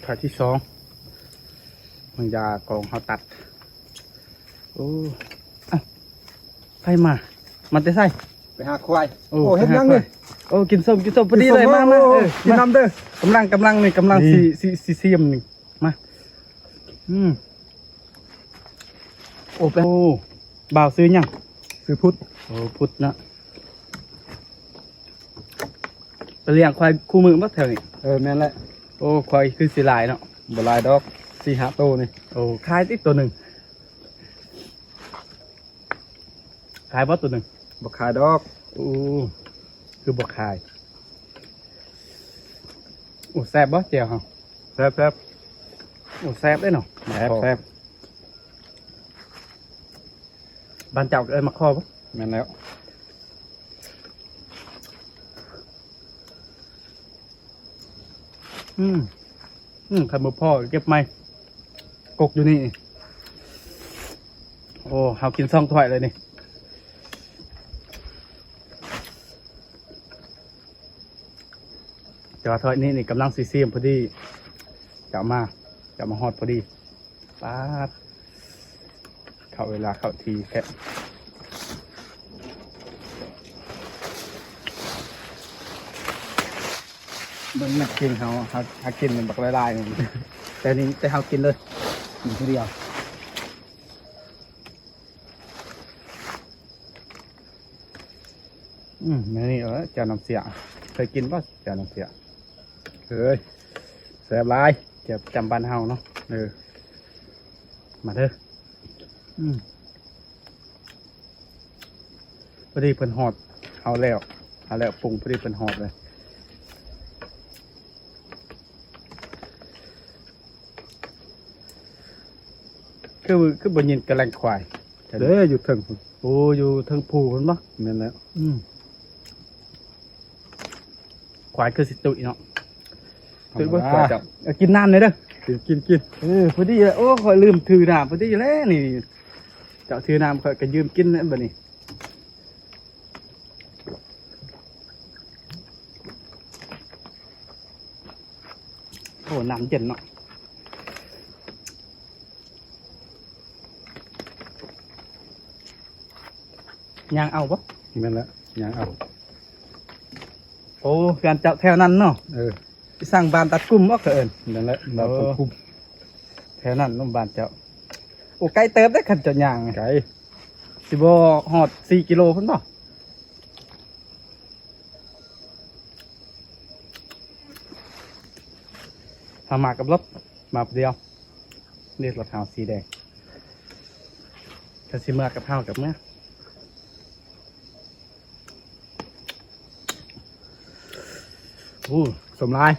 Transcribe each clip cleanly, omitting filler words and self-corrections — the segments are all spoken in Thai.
ถอยที่สองมันยากองเขาตัดโอ้ใครมามันจะใส่ไปหาควายโอ้เห็นยังเลยโอ้กินส้มพอดีเลยมากินน้ำเด้อกำลังนี่กำลังซีเซียมนี่มาโอ้ไปโอ้บ่าวซื้อยังซื้อพุทธโอ้พุทธนะไปเลี้ยงควายคู่มือมาเถอะนี่แม่นแหละโอ้ควายคือสีลายเนาะบ่ลายดอก4-5 โตนี่โอ้ขายติ๊กตัวหนึ่งขายบ่ตัวหนึ่งบ่ขายดอกโอ้คือบ่ขายโอ้แซ่บบ่เจียวเหรอแซ่บโอ้แซ่บได้เนาะแซ่บบ้านเจ้าเอ้ยมาคอบ่แม่นแล้วขันมือพ่อเก็บไม้กกอยู่นี่โอ้เฮากินซ่องถ้วยเลยนี่แต่ว่าถ้วยนี่กำลังซีเซียมพอดีจะมาฮอดพอดีป๊าดเข้าเวลาเข้าทีแค่มันนักกินเขากินมันบักลายๆแต่นี่แต่เขากินเลยกินทีเดียวนี่เจ้าน้ำเสียเคยกินป่ะเจ้าน้ำเสียเคยแซ่บลายเจ็บจำบ้านเฮาเนาะมาเด้อพอดีเพิ่นหอดเอาแล้วปรุงพอดีเพิ่นหอดเลยคือบนยินกระแลงควายเด้ออยู่ถึงโอ้อยู่ถึงผูมันปะนั่นแหละควายคือสิตุยเนาะคือว่าควายจับกินน้ำเลยเด้อกินพอดีเลยโอ้คอยลืมถือน้ำพอดีแล้วนี่เจ้าถือน้ำคอยก็ยืมกินนั่นแบบนี้โอ้น้ำเย็นเนาะยางเอาปะนั่นแหละยางเอาโอ้การจับแถวนั้นเนาะสร้างบ้านตัดกุ้มก็เกินนั่นแหละเราตัดกุ้มแถวนั้นน้องบ้านเจ้าโอ้ไกลเติบได้ขันจนยางไกลสิบหอด4 กิโลพุ่นป่ะมากับรถมาเดียวเรียกรถเท้าสีแดงถ้าสิเมื่อกับเท้ากับเมื่อสมลาย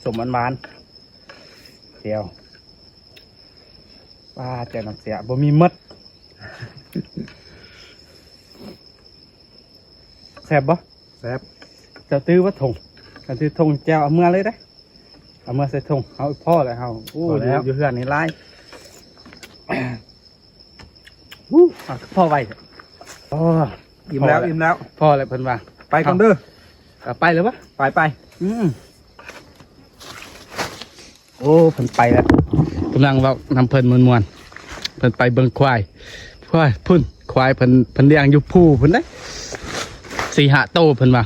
สมบานเดียวป้าเจ้าน้ำเสียบ่มีมดแซ่บบ่แซ่บจะตื้อว่าถงกันตื้อถงแจวเอาเมื่อเลยได้เอาเมื่อใส่ถงเอาพ่อเลยเอาแล้วอยู่เฮือนนี่ไล่พ่อไว้อิ่มแล้วพ่ออะไรเพิ่นว่าไปก่อนเด้อไปเลยปะไปโอ้เพิ่นไปแล้วกำลังว่านำเพิ่นมวนเพิ่นไปเบิ่งควายพุ่นควายเพิ่นเลี้ยงอยู่ผู้เพิ่นได้4-5 โตเพิ่นว่า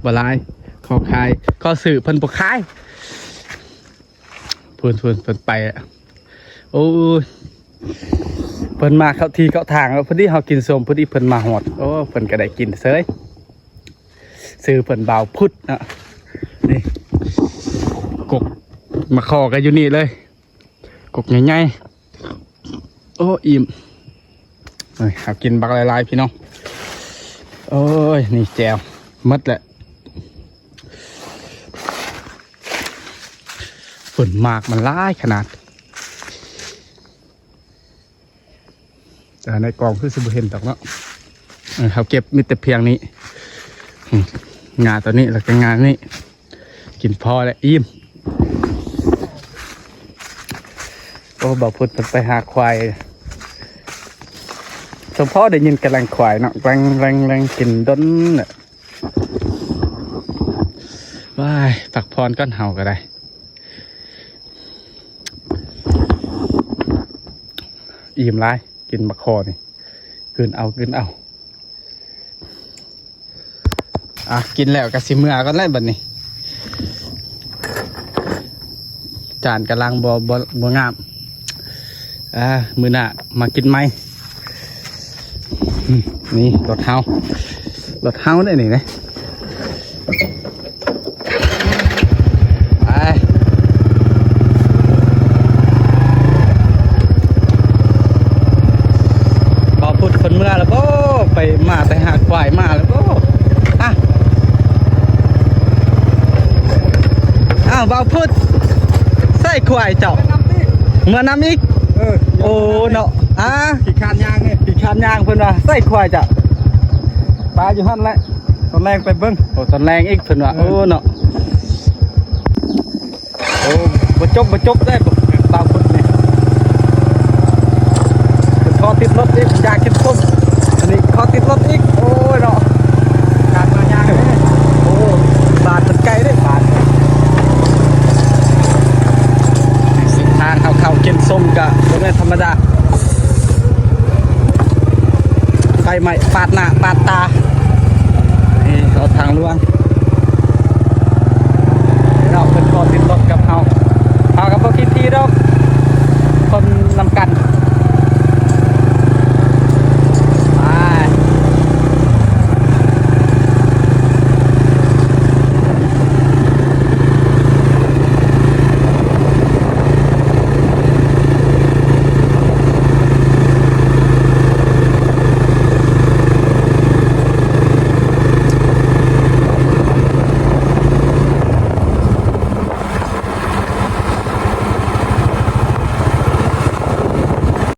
บ่หลายขอขายก็ซื้อเพิ่นบ่ขายเพิ่นไปโอ้เพิ่นมาเข้าที่เข้าทางแล้วพอดีเฮากินส้มพอดีเพิ่นมาหอดโอ้เพิ่นก็ได้กินเสยซื้อเพิ่นเบาพุดนะนี่กกมาขอกันอยู่นี่เลยกกใหญ่ๆโอ้อิ่มเอากินบักลายๆพี่น้องโอ้ยนี่แจวมัดแหละฝนมากมันร้ายขนาดแต่ในกองคือสิบเห็นดอกเนาะเขาเก็บมีแต่เพียงนี้งานตัวนี้แล้วก็งานนี้กินพอแล้วอิ่มโอ้บอกพุทธไปหาควายสมพ่อได้ยินกำลังควายเนาะแรงกินด้นเนี่ยว้ายตักพรก้อนเห่าก็ได้ อิ่มไรกินมะคอนี่กินเอากินแล้วก็สิเมื่อก็ไล่บัดนี้จานกำลังบ่งามมื้อหน้ามากินไหมนี่รถเฮาได้นี่นะบ่พูดคนเมื่อแล้วบ่ไปมาแต่หาควายมาแล้วบ่อ้าวบ่พูดใส่ควายเจ้าเมื่อน้ำอีกโอ้เนาะขี้คานยางไง ขี้คานยางเพิ่นว่าใส่ควายจ้ะปลาอยู่หั่นแหละ ตอนแรกไปเบิ้ง โอ้ตอนแรงอีกเพิ่นว่าโอ้เนาะโอ้บ่จบได้ปลาพุ่นนี่คอติดรถอีกอยากกินส้มอันนี้คอติดรถอีก